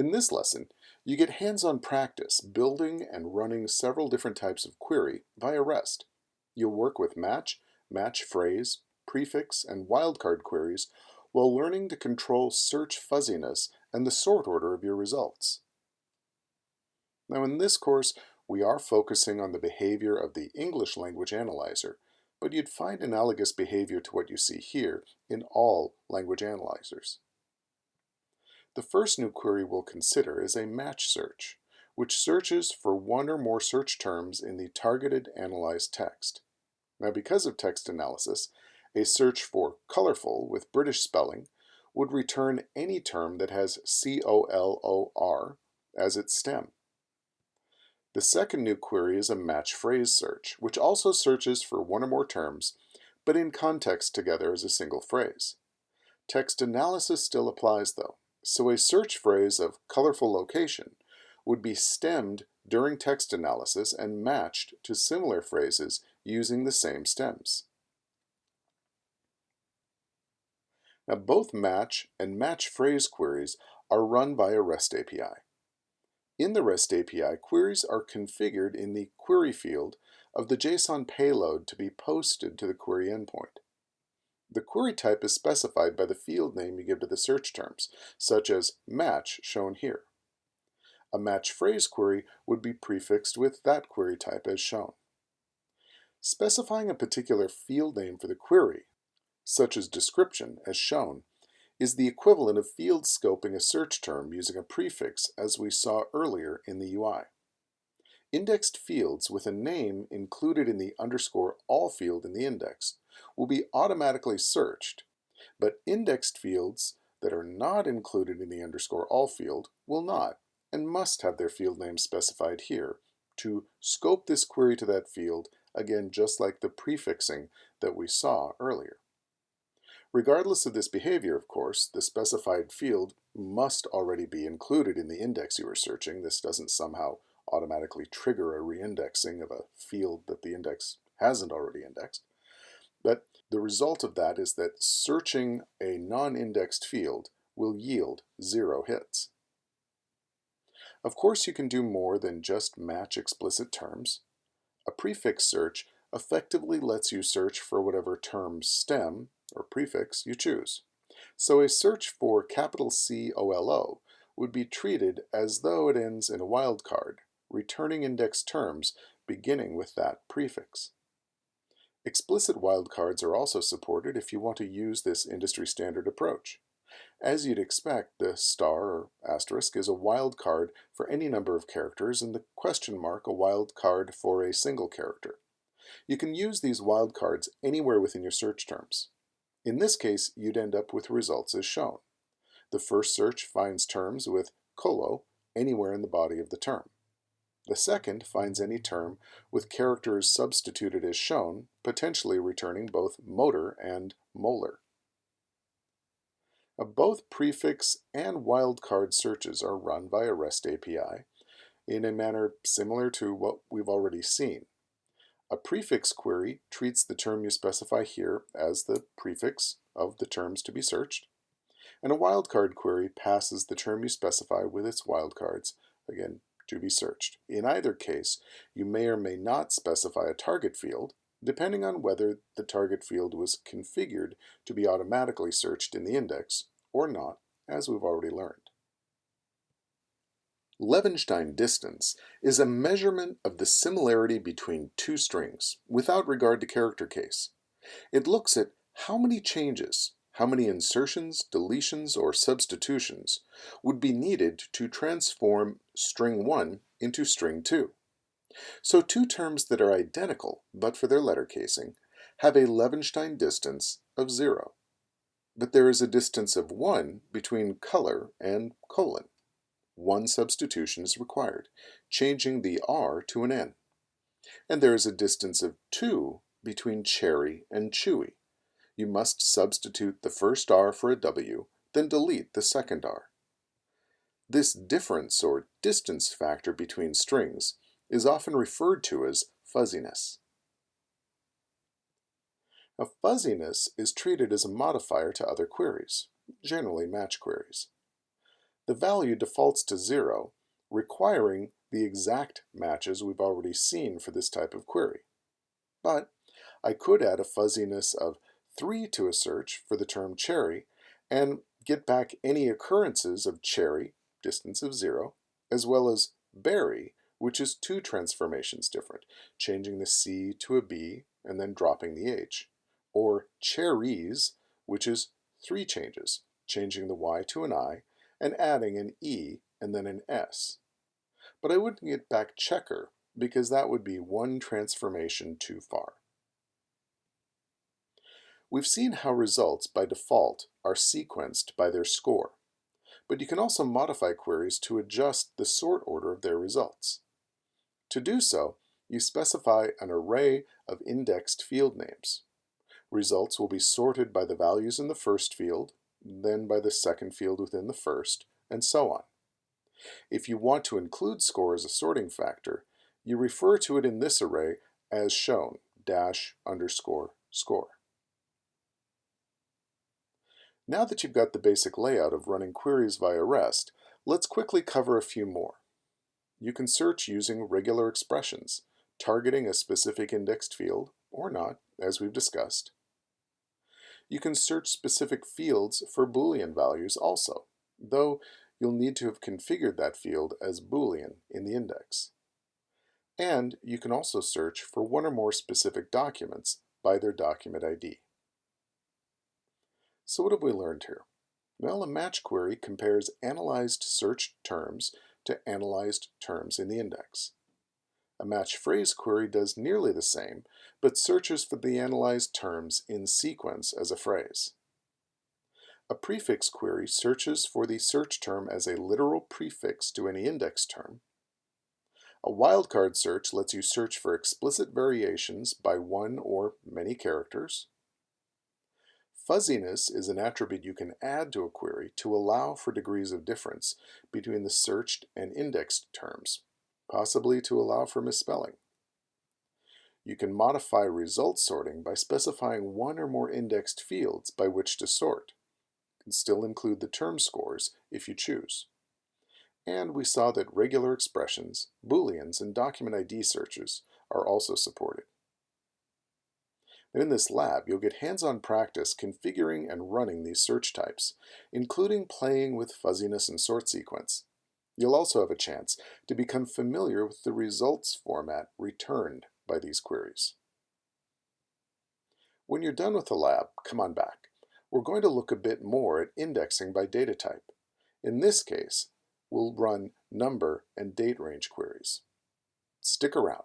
In this lesson, you get hands-on practice building and running several different types of query via REST. You'll work with match, match phrase, prefix, and wildcard queries while learning to control search fuzziness and the sort order of your results. Now in this course, we are focusing on the behavior of the English language analyzer, but you'd find analogous behavior to what you see here in all language analyzers. The first new query we'll consider is a match search, which searches for one or more search terms in the targeted analyzed text. Now, because of text analysis, a search for colorful with British spelling would return any term that has COLOR as its stem. The second new query is a match phrase search, which also searches for one or more terms, but in context together as a single phrase. Text analysis still applies though, so a search phrase of colorful location would be stemmed during text analysis and matched to similar phrases using the same stems. Now both match and match phrase queries are run via REST API. In the REST API, queries are configured in the query field of the JSON payload to be posted to the query endpoint. The query type is specified by the field name you give to the search terms, such as match shown here. A match phrase query would be prefixed with that query type as shown. Specifying a particular field name for the query, such as description as shown, is the equivalent of field scoping a search term using a prefix as we saw earlier in the UI. Indexed fields with a name included in the _all field in the index will be automatically searched, but indexed fields that are not included in the _all field will not and must have their field name specified here to scope this query to that field, again just like the prefixing that we saw earlier. Regardless of this behavior, of course, the specified field must already be included in the index you are searching. This doesn't somehow automatically trigger a reindexing of a field that the index hasn't already indexed. But the result of that is that searching a non-indexed field will yield 0 hits. Of course, you can do more than just match explicit terms. A prefix search effectively lets you search for whatever term stem or prefix you choose. So a search for COLO would be treated as though it ends in a wildcard, returning indexed terms beginning with that prefix. Explicit wildcards are also supported if you want to use this industry standard approach. As you'd expect, the star or asterisk is a wildcard for any number of characters and the question mark a wildcard for a single character. You can use these wildcards anywhere within your search terms. In this case, you'd end up with results as shown. The first search finds terms with colo anywhere in the body of the term. The second finds any term with characters substituted as shown, potentially returning both motor and molar. Now, both prefix and wildcard searches are run via REST API in a manner similar to what we've already seen. A prefix query treats the term you specify here as the prefix of the terms to be searched, and a wildcard query passes the term you specify with its wildcards, again, to be searched. In either case, you may or may not specify a target field, depending on whether the target field was configured to be automatically searched in the index or not, as we've already learned. Levenshtein distance is a measurement of the similarity between two strings, without regard to character case. It looks at how many changes, how many insertions, deletions, or substitutions would be needed to transform string 1 into string 2. So two terms that are identical, but for their letter casing, have a Levenshtein distance of 0. But there is a distance of 1 between color and colon. One substitution is required, changing the R to an N. And there is a distance of 2 between cherry and chewy. You must substitute the first R for a W, then delete the second R. This difference or distance factor between strings is often referred to as fuzziness. Now, fuzziness is treated as a modifier to other queries, generally match queries. the value defaults to 0, requiring the exact matches we've already seen for this type of query. But I could add a fuzziness of 3 to a search for the term cherry and get back any occurrences of cherry, distance of 0, as well as berry, which is 2 transformations different, changing the C to a B and then dropping the H, or cherries, which is 3 changes, changing the Y to an I and adding an E and then an S. But I wouldn't get back checker because that would be 1 transformation too far. We've seen how results by default are sequenced by their score, but you can also modify queries to adjust the sort order of their results. To do so, you specify an array of indexed field names. Results will be sorted by the values in the first field, then by the second field within the first, and so on. If you want to include score as a sorting factor, you refer to it in this array as shown, --score. Now that you've got the basic layout of running queries via REST, let's quickly cover a few more. You can search using regular expressions, targeting a specific indexed field, or not, as we've discussed. You can search specific fields for Boolean values also, though you'll need to have configured that field as Boolean in the index. And you can also search for one or more specific documents by their document ID. So what have we learned here? Well, a match query compares analyzed search terms to analyzed terms in the index. A match phrase query does nearly the same, but searches for the analyzed terms in sequence as a phrase. A prefix query searches for the search term as a literal prefix to any index term. A wildcard search lets you search for explicit variations by 1 or many characters. Fuzziness is an attribute you can add to a query to allow for degrees of difference between the searched and indexed terms, possibly to allow for misspelling. You can modify result sorting by specifying 1 or more indexed fields by which to sort. You can still include the term scores if you choose. And we saw that regular expressions, Booleans, and document ID searches are also supported. In this lab, you'll get hands-on practice configuring and running these search types, including playing with fuzziness and sort sequence. You'll also have a chance to become familiar with the results format returned by these queries. When you're done with the lab, come on back. We're going to look a bit more at indexing by data type. In this case, we'll run number and date range queries. Stick around.